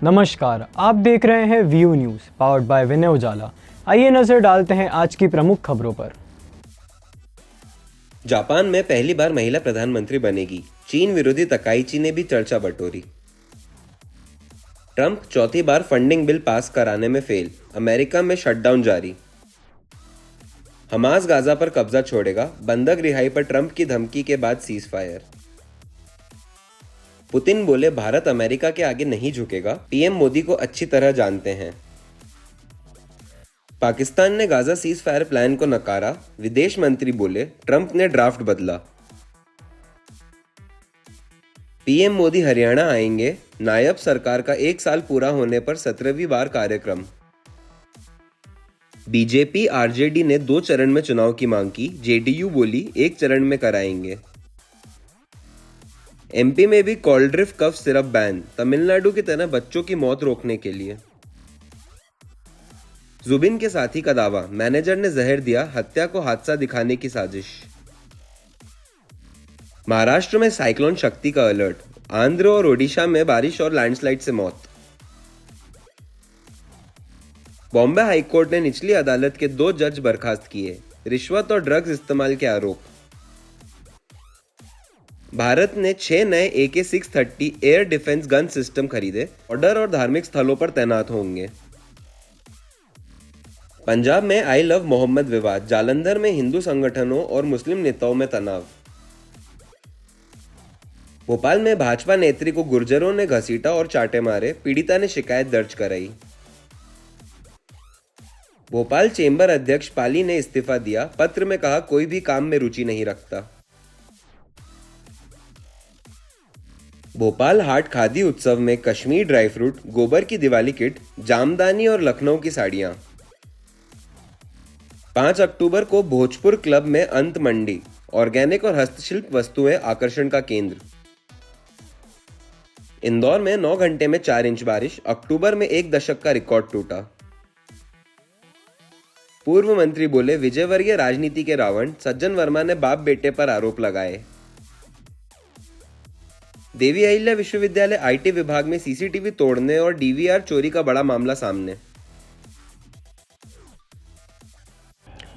नमस्कार, आप देख रहे हैं व्यू न्यूज़ पावर्ड बाय विनय उजाला। आइए नजर डालते हैं आज की प्रमुख खबरों पर। जापान में पहली बार महिला प्रधानमंत्री बनेगी। चीन विरोधी तकाइची ने भी चर्चा बटोरी। ट्रंप चौथी बार फंडिंग बिल पास कराने में फेल। अमेरिका में शटडाउन जारी। हमास गाजा पर कब्जा छोड़ेगा। बंधक रिहाई पर ट्रंप की धमकी के बाद सीज फायर। पुतिन बोले भारत अमेरिका के आगे नहीं झुकेगा। पीएम मोदी को अच्छी तरह जानते हैं। पाकिस्तान ने गाजा सीज फायर प्लान को नकारा। विदेश मंत्री बोले ट्रंप ने ड्राफ्ट बदला। पीएम मोदी हरियाणा आएंगे। नायब सरकार का 1 साल पूरा होने पर 17वीं बार कार्यक्रम। बीजेपी आरजेडी ने 2 चरण में चुनाव की मांग की। जेडीयू बोली 1 चरण में कराएंगे। एमपी में भी कॉल्ड्रिफ कफ सिरप बैन। तमिलनाडु की तरह बच्चों की मौत रोकने के लिए। जुबिन के साथी का दावा, मैनेजर ने जहर दिया, हत्या को हादसा दिखाने की साजिश। महाराष्ट्र में साइक्लोन शक्ति का अलर्ट। आंध्र और ओडिशा में बारिश और लैंडस्लाइड से मौत। बॉम्बे हाईकोर्ट ने निचली अदालत के 2 जज बर्खास्त किए। रिश्वत और ड्रग्स इस्तेमाल के आरोप। भारत ने 6 नए AK-630 air defence gun system खरीदे। बॉर्डर और धार्मिक स्थलों पर तैनात होंगे। पंजाब में आई लव मोहम्मद विवाद। जालंधर में हिंदू संगठनों और मुस्लिम नेताओं में तनाव। भोपाल में भाजपा नेत्री को गुर्जरों ने घसीटा और चाटे मारे। पीड़िता ने शिकायत दर्ज कराई। भोपाल चेंबर अध्यक्ष पाली ने इस्तीफा दिया। पत्र में कहा कोई भी काम में रुचि नहीं रखता। भोपाल हाट खादी उत्सव में कश्मीर ड्राई फ्रूट, गोबर की दिवाली किट, जामदानी और लखनऊ की साड़ियां। 5 अक्टूबर को भोजपुर क्लब में अंत मंडी। ऑर्गेनिक और हस्तशिल्प वस्तुएं आकर्षण का केंद्र। इंदौर में 9 घंटे में 4 इंच बारिश। अक्टूबर में 1 दशक का रिकॉर्ड टूटा। पूर्व मंत्री बोले विजयवर्गीय राजनीति के रावण। सज्जन वर्मा ने बाप बेटे पर आरोप लगाए। देवी अहिल्या विश्वविद्यालय आईटी विभाग में सीसीटीवी तोड़ने और डीवीआर चोरी का बड़ा मामला सामने।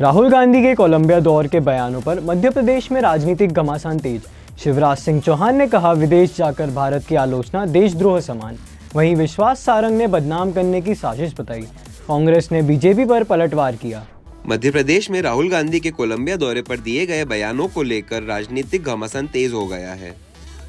राहुल गांधी के कोलंबिया दौरे के बयानों पर मध्य प्रदेश में राजनीतिक घमासान तेज। शिवराज सिंह चौहान ने कहा विदेश जाकर भारत की आलोचना देशद्रोह समान। वहीं विश्वास सारंग ने बदनाम करने की साजिश बताई। कांग्रेस ने बीजेपी पर पलटवार किया। मध्य प्रदेश में राहुल गांधी के कोलंबिया दौरे पर दिए गए बयानों को लेकर राजनीतिक घमासान तेज हो गया है।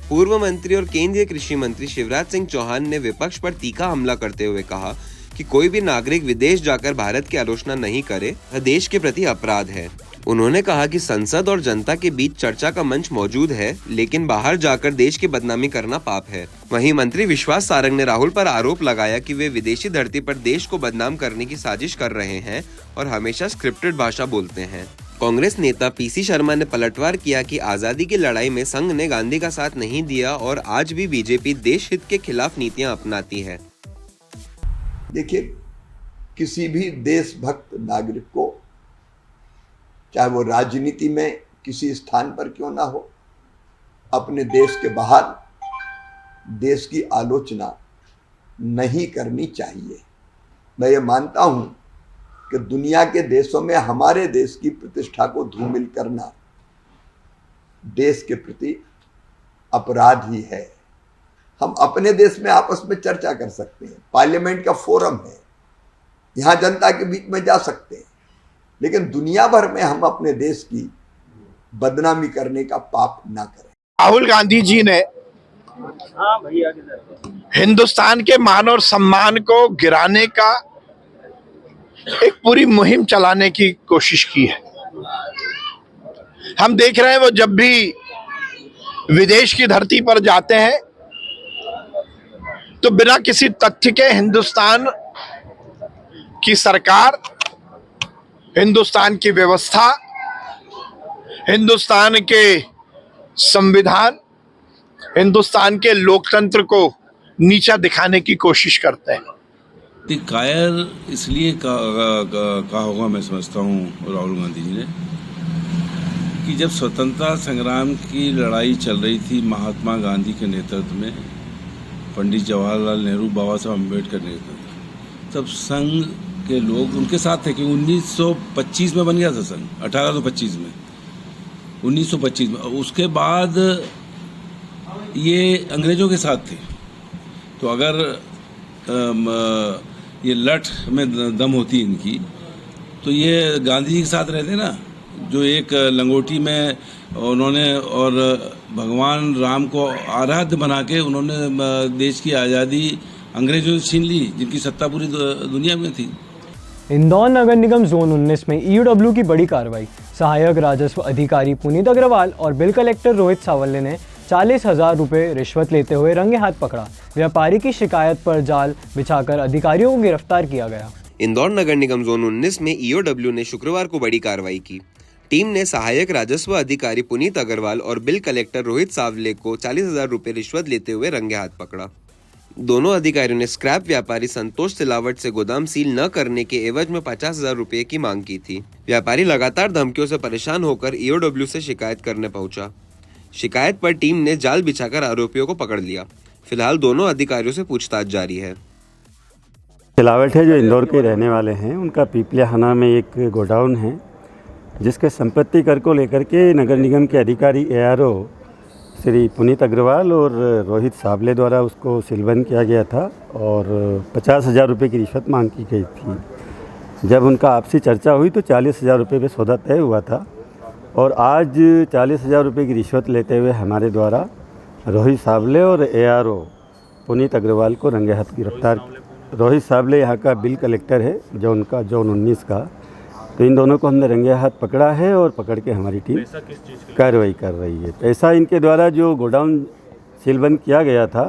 पूर्व मंत्री और केंद्रीय कृषि मंत्री शिवराज सिंह चौहान ने विपक्ष पर तीखा हमला करते हुए कहा कि कोई भी नागरिक विदेश जाकर भारत की आलोचना नहीं करे, यह देश के प्रति अपराध है। उन्होंने कहा कि संसद और जनता के बीच चर्चा का मंच मौजूद है, लेकिन बाहर जाकर देश की बदनामी करना पाप है। वहीं मंत्री विश्वास सारंग ने राहुल पर आरोप लगाया कि वे विदेशी धरती पर देश को बदनाम करने की साजिश कर रहे हैं और हमेशा स्क्रिप्टेड भाषा बोलते हैं। कांग्रेस नेता पीसी शर्मा ने पलटवार किया कि आजादी की लड़ाई में संघ ने गांधी का साथ नहीं दिया और आज भी बीजेपी देश हित के खिलाफ नीतियां अपनाती है। देखिए, किसी भी देशभक्त नागरिक को, चाहे वो राजनीति में किसी स्थान पर क्यों ना हो, अपने देश के बाहर देश की आलोचना नहीं करनी चाहिए। मैं ये मानता हूं कि दुनिया के देशों में हमारे देश की प्रतिष्ठा को धूमिल करना देश के प्रति अपराध ही है। हम अपने देश में आपस में चर्चा कर सकते हैं, पार्लियामेंट का फोरम है, यहां जनता के बीच में जा सकते हैं, लेकिन दुनिया भर में हम अपने देश की बदनामी करने का पाप ना करें। राहुल गांधी जी ने हिंदुस्तान के मान और सम्मान को गिराने का एक पूरी मुहिम चलाने की कोशिश की है। हम देख रहे हैं वो जब भी विदेश की धरती पर जाते हैं तो बिना किसी तथ्य के हिंदुस्तान की सरकार, हिंदुस्तान की व्यवस्था, हिंदुस्तान के संविधान, हिंदुस्तान के लोकतंत्र को नीचा दिखाने की कोशिश करते हैं। कायर इसलिए कहा होगा, मैं समझता हूँ राहुल गांधी जी ने, कि जब स्वतंत्रता संग्राम की लड़ाई चल रही थी महात्मा गांधी के नेतृत्व में, पंडित जवाहरलाल नेहरू, बाबा साहब अम्बेडकर ने, तब संघ के लोग उनके साथ थे कि 1925 में बन गया था संघ, 1825 में, 1925 में। उसके बाद ये अंग्रेजों के साथ थे। तो अगर ये लठ में दम होती इनकी, तो ये गांधी जी के साथ रहते ना, जो एक लंगोटी में उन्होंने और भगवान राम को आराध्य बना के उन्होंने देश की आज़ादी अंग्रेजों से छीन ली, जिनकी सत्ता पूरी दुनिया में थी। इंदौर नगर निगम जोन 19 में ईओडब्ल्यू की बड़ी कार्रवाई। सहायक राजस्व अधिकारी पुनीत अग्रवाल और बिल कलेक्टर रोहित सावले ने 40,000 रुपये रिश्वत लेते हुए रंगे हाथ पकड़ा। व्यापारी की शिकायत पर जाल बिछाकर अधिकारियों को गिरफ्तार किया गया। इंदौर नगर निगम जोन 19 में ईओडब्ल्यू ने शुक्रवार को बड़ी कार्रवाई की। टीम ने सहायक राजस्व अधिकारी पुनीत अग्रवाल और बिल कलेक्टर रोहित सावले को 40,000 रुपये रिश्वत लेते हुए रंगे हाथ पकड़ा। दोनों अधिकारियों ने स्क्रैप व्यापारी संतोष सिलावट से गोदाम सील न करने के एवज में 50,000 रुपये की मांग की थी। व्यापारी लगातार धमकियों से परेशान होकर ईओडब्ल्यू से शिकायत करने पहुंचा। शिकायत पर टीम ने जाल बिछाकर आरोपियों को पकड़ लिया। फिलहाल दोनों अधिकारियों से पूछताछ जारी है। सिलावट है जो इंदौर के रहने वाले हैं, उनका पीपलियाहाना में एक गोडाउन है जिसके संपत्ति कर को लेकर के नगर निगम के अधिकारी एआरओ श्री पुनीत अग्रवाल और रोहित सावले द्वारा उसको सीलबंद किया गया था और 50,000 रुपये की रिश्वत मांग की गई थी। जब उनका आपसी चर्चा हुई तो 40,000 रुपये पे सौदा तय हुआ था और आज 40,000 रुपये की रिश्वत लेते हुए हमारे द्वारा रोहित सावले और एआरओ पुनीत अग्रवाल को रंगे हाथ गिरफ्तार। रोहित सावले यहाँ का बिल कलेक्टर है जो उनका जोन 19 का। तो इन दोनों को हमने रंगे हाथ पकड़ा है और पकड़ के हमारी टीम कार्रवाई कर रही है। पैसा इनके द्वारा जो गोडाउन सीलबंद किया गया था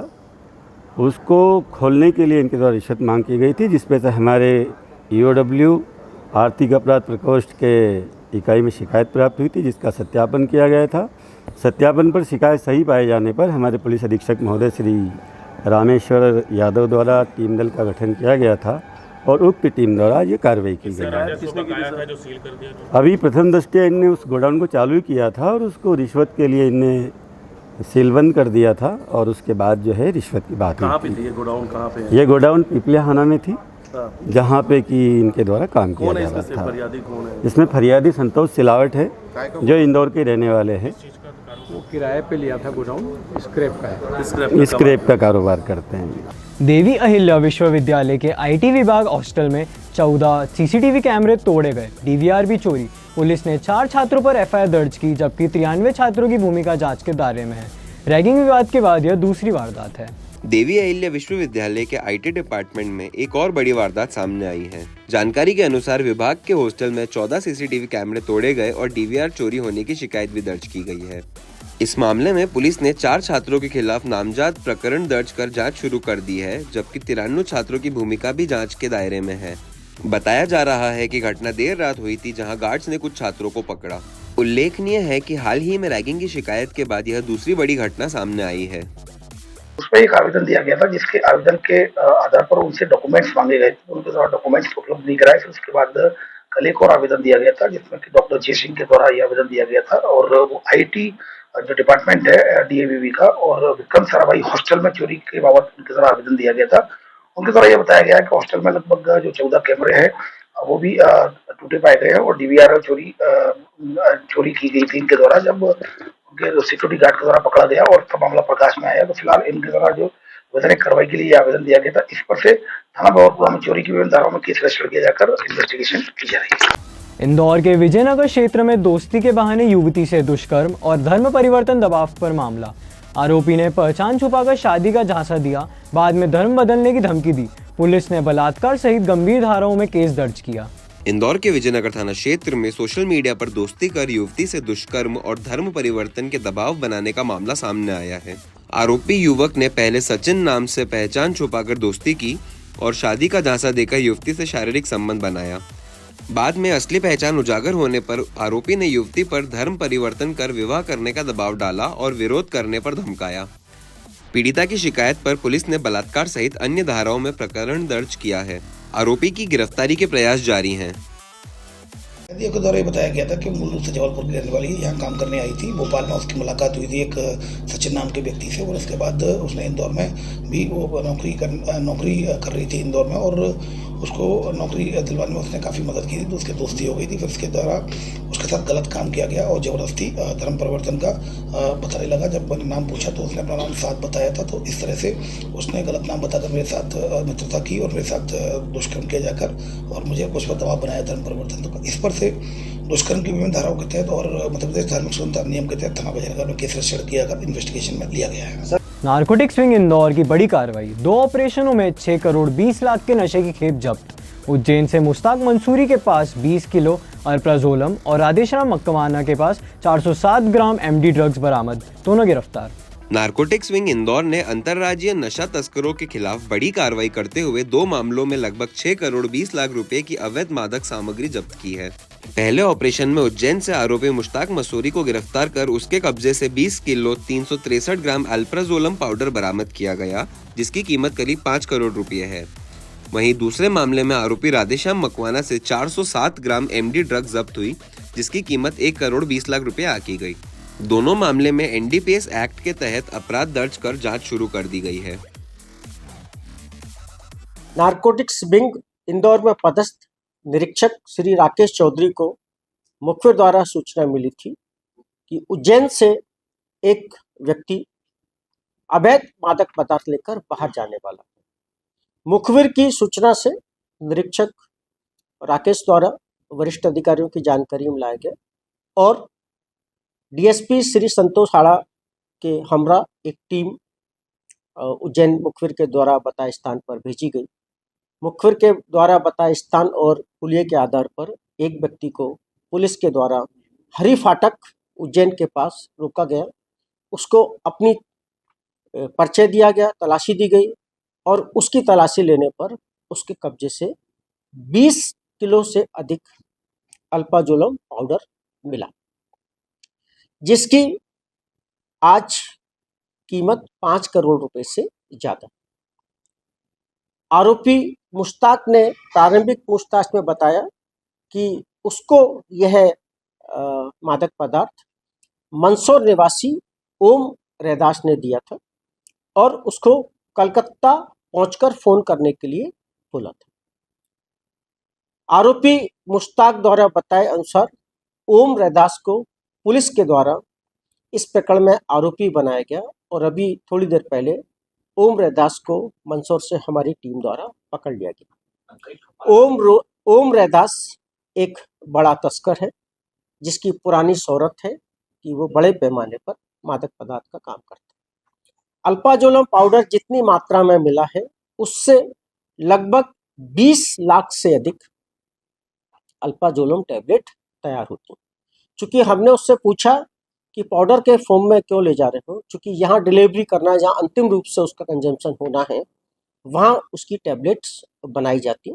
उसको खोलने के लिए इनके द्वारा रिश्वत मांग की गई थी, जिस पे से हमारे ईओडब्ल्यू आर्थिक अपराध प्रकोष्ठ के इकाई में शिकायत प्राप्त हुई थी, जिसका सत्यापन किया गया था। सत्यापन पर शिकायत सही पाए जाने पर हमारे पुलिस अधीक्षक महोदय श्री रामेश्वर यादव द्वारा टीम दल का गठन किया गया था और उक्त टीम द्वारा ये कार्रवाई की गई। अभी प्रथम दृष्टया इनने उस गोडाउन को चालू किया था और उसको रिश्वत के लिए इनने सीलबंद कर दिया था और उसके बाद जो है रिश्वत की बात कहाँ पे थी ये गोडाउन? कहाँ पे है? ये गोडाउन पीपलियाहाना में थी जहाँ पे कि इनके द्वारा काम किया जा रहा था। फरियादी कौन है? इसमें फरियादी संतोष सिलावट है जो इंदौर के रहने वाले हैं। वो किराए पे लिया था गोडाउन, स्क्रैप का है। स्क्रैप का कारोबार करते हैं। देवी अहिल्या विश्वविद्यालय के आईटी विभाग हॉस्टल में 14 सीसीटीवी कैमरे तोड़े गए। डीवीआर भी चोरी। पुलिस ने 4 छात्रों पर एफआईआर दर्ज की, जबकि 93 छात्रों की भूमिका जांच के दायरे में है। रैगिंग विवाद के बाद यह दूसरी वारदात है। देवी अहिल्या विश्वविद्यालय के आईटी डिपार्टमेंट में एक और बड़ी वारदात सामने आई है। जानकारी के अनुसार विभाग के हॉस्टल में 14 सीसीटीवी कैमरे तोड़े गए और डीवीआर चोरी होने की शिकायत भी दर्ज की गई है। इस मामले में पुलिस ने 4 छात्रों के खिलाफ नामजद प्रकरण दर्ज कर जांच शुरू कर दी है, जबकि 93 छात्रों की भूमिका भी जांच के दायरे में है। बताया जा रहा है कि घटना देर रात हुई थी, जहां गार्ड्स ने कुछ छात्रों को पकड़ा। उल्लेखनीय है कि हाल ही में रैगिंग की शिकायत के बाद यह दूसरी बड़ी घटना सामने आई है। उसमें एक आवेदन दिया गया था, जिसके आवेदन के आधार पर उनसे डॉक्यूमेंट्स मांगे गए थे। उनके द्वारा डॉक्यूमेंट्स उपलब्ध नहीं कराए। फिर उसके बाद कल एक और आवेदन दिया गया था, जिसमें कि डॉक्टर जय सिंह के द्वारा यह आवेदन दिया गया था और वो आईटी जो डिपार्टमेंट है डीएवीवी का और विक्रम साराभाई हॉस्टल में चोरी के बाबत उनके द्वारा आवेदन दिया गया था। उनके द्वारा यह बताया गया है कि हॉस्टल में लगभग जो 14 कैमरे हैं वो भी टूटे पाए गए हैं और डीवीआर चोरी की गई थी इनके द्वारा। जब उनके सिक्योरिटी गार्ड के द्वारा पकड़ा गया और तब मामला प्रकाश में आया, तो फिलहाल इनके द्वारा जो वैधानिक कार्रवाई के लिए आवेदन दिया गया था, इस पर से थाना बहावलपुरा में चोरी की विभिन्न धाराओं में केस रजिस्टर किया जाकर इन्वेस्टिगेशन की जा रही है। इंदौर के विजयनगर क्षेत्र में दोस्ती के बहाने युवती से दुष्कर्म और धर्म परिवर्तन दबाव पर मामला। आरोपी ने पहचान छुपाकर शादी का झांसा दिया, बाद में धर्म बदलने की धमकी दी। पुलिस ने बलात्कार सहित गंभीर धाराओं में केस दर्ज किया। इंदौर के विजयनगर थाना क्षेत्र में सोशल मीडिया पर दोस्ती कर युवती से दुष्कर्म और धर्म परिवर्तन के दबाव बनाने का मामला सामने आया है। आरोपी युवक ने पहले सचिन नाम से पहचान छुपाकर दोस्ती की और शादी का झांसा देकर युवती से शारीरिक संबंध बनाया। बाद में असली पहचान उजागर होने पर आरोपी ने युवती पर धर्म परिवर्तन कर विवाह करने का दबाव डाला और विरोध करने पर धमकाया। पीड़िता की शिकायत पर पुलिस ने बलात्कार सहित अन्य धाराओं में प्रकरण दर्ज किया है। आरोपी की गिरफ्तारी के प्रयास जारी हैं। के द्वारा ये बताया गया था कि मूल रूप से जबलपुर की रहने वाली यहाँ काम करने आई थी। भोपाल में उसकी मुलाकात हुई थी एक सचिन नाम के व्यक्ति से, और उसके बाद उसने इंदौर में भी वो नौकरी कर रही थी इंदौर में, और उसको नौकरी दिलवाने में उसने काफ़ी मदद की थी। तो उसके दोस्ती हो गई थी। फिर उसके द्वारा उसके साथ गलत काम किया गया और ज़बरदस्ती धर्म परिवर्तन का बताने लगा। जब मैंने नाम पूछा तो उसने अपना नाम साथ बताया था। तो इस तरह से उसने गलत नाम बताकर मेरे साथ मित्रता की और मेरे साथ दुष्कर्म किया जाकर, और मुझे कुछ पर दबाव बनाया धर्म परिवर्तन। तो इस पर से दुष्कर्म की विभिन्न धाराओं के तहत और मध्य प्रदेश धार्मिक स्वतंत्रता अधिनियम के तहत थाना बजानगर में केस रजिस्टर्ड किया कर इन्वेस्टिगेशन में लिया गया है। नारकोटिक्स विंग इंदौर की बड़ी कार्रवाई, 2 ऑपरेशनों में 6 करोड़ 20 लाख के नशे की खेप जब्त। उज्जैन से मुश्ताक मंसूरी के पास 20 किलो अल्प्राजोलम और राधेश्याम मक्कवाना के पास 407 ग्राम एमडी ड्रग्स बरामद, दोनों गिरफ्तार। नारकोटिक्स विंग इंदौर ने अंतर्राज्यीय नशा तस्करों के खिलाफ बड़ी कार्रवाई करते हुए 2 मामलों में लगभग 6 करोड़ 20 लाख रुपए की अवैध मादक सामग्री जब्त की है। पहले ऑपरेशन में उज्जैन से आरोपी मुश्ताक मसूरी को गिरफ्तार कर उसके कब्जे से 20 किलो 363 ग्राम अल्प्राजोलम पाउडर बरामद किया गया, जिसकी कीमत करीब 5 करोड़ रुपए है। वहीं दूसरे मामले में आरोपी राधेश्याम मकवाना से 407 ग्राम एमडी ड्रग्स जब्त हुई, जिसकी कीमत 1 करोड़ 20 लाख रुपए आकी गई। दोनों मामले में एनडीपीएस एक्ट के तहत अपराध दर्ज कर जांच शुरू कर दी गई है। नारकोटिक्स विंग इंदौर में पदस्थ निरीक्षक श्री राकेश चौधरी को मुखबिर द्वारा सूचना मिली थी कि उज्जैन से एक व्यक्ति अवैध मादक पदार्थ लेकर बाहर जाने वाला है। मुखबिर की सूचना से निरीक्षक राकेश द्वारा वरिष्ठ अधिकारियों की जानकारी में लाया गया और डीएसपी श्री संतोष हाड़ा के हमरा एक टीम उज्जैन मुखबिर के द्वारा बताए स्थान पर भेजी गई। मुखबिर के द्वारा बताए स्थान और पुलिये के आधार पर एक व्यक्ति को पुलिस के द्वारा हरी फाटक उज्जैन के पास रोका गया। उसको अपनी परिचय दिया गया, तलाशी दी गई और उसकी तलाशी लेने पर उसके कब्जे से 20 किलो से अधिक अल्प्राजोलम पाउडर मिला, जिसकी आज कीमत 5 करोड़ रुपए से ज्यादा। आरोपी मुश्ताक ने प्रारंभिक पूछताछ में बताया कि उसको यह मादक पदार्थ मंदसौर निवासी ओम रैदास ने दिया था और उसको कलकत्ता पहुंचकर फोन करने के लिए बोला था। आरोपी मुश्ताक द्वारा बताए अनुसार ओम रैदास को पुलिस के द्वारा इस प्रकरण में आरोपी बनाया गया और अभी थोड़ी देर पहले ओम रैदास को मंदसौर से हमारी टीम द्वारा पकड़ लिया गया। ओम रैदास एक बड़ा तस्कर है जिसकी पुरानी शोहरत है कि वो बड़े पैमाने पर मादक पदार्थ का काम करता है। अल्प्राजोलम पाउडर जितनी मात्रा में मिला है उससे लगभग 20 लाख से अधिक अल्प्राजोलम टैबलेट तैयार होती हैं। चूंकि हमने उससे पूछा कि पाउडर के फॉर्म में क्यों ले जा रहे हो, चूंकि यहाँ डिलीवरी करना है, जहाँ अंतिम रूप से उसका कंजम्पशन होना है, वहाँ उसकी टैबलेट्स बनाई जाती।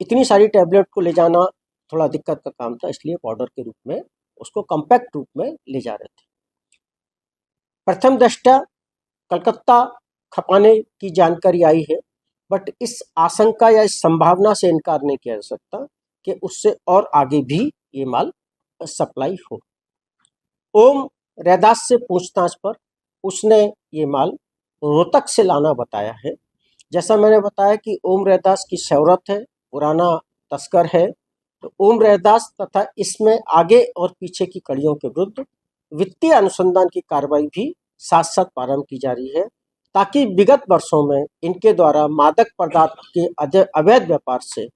इतनी सारी टैबलेट को ले जाना थोड़ा दिक्कत का काम था, इसलिए पाउडर के रूप में उसको कॉम्पैक्ट रूप में ले जा रहे थे। प्रथम दृष्टया कलकत्ता खपाने की जानकारी आई है, बट इस आशंका या इस संभावना से इनकार नहीं किया जा सकता कि उससे और आगे भी ये माल सप्लाई हो। ओम रैदास से पूछताछ पर उसने ये माल रोहतक से लाना बताया है। जैसा मैंने बताया कि ओम रैदास की शोहरत है, पुराना तस्कर है, तो ओम रैदास तथा इसमें आगे और पीछे की कड़ियों के विरुद्ध वित्तीय अनुसंधान की कार्रवाई भी साथ साथ प्रारंभ की जा रही है, ताकि विगत वर्षों में इनके द्वारा मादक पदार्थ के अवैध व्यापार से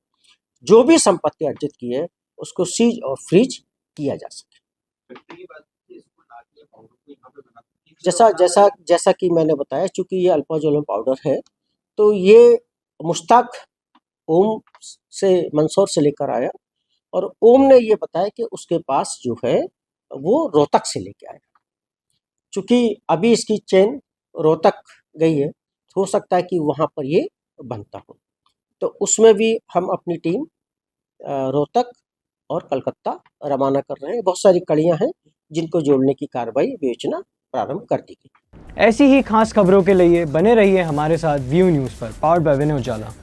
जो भी संपत्ति अर्जित की है उसको सीज और फ्रीज किया जा सके। जैसा कि मैंने बताया, चूंकि ये अल्प्राजोलम पाउडर है तो ये मुश्ताक ओम से मंदसौर से लेकर आया और ओम ने ये बताया कि उसके पास जो है वो रोहतक से लेके आया। चूंकि अभी इसकी चेन रोहतक गई है, हो सकता है कि वहाँ पर ये बनता हो, तो उसमें भी हम अपनी टीम रोहतक और कलकत्ता रवाना कर रहे हैं। बहुत सारी कड़ियाँ हैं जिनको जोड़ने की कार्रवाई विवेचना प्रारंभ कर दी गई। ऐसी ही खास खबरों के लिए बने रहिए हमारे साथ व्यू न्यूज़ पर, पावर्ड बाय विनय उजाला।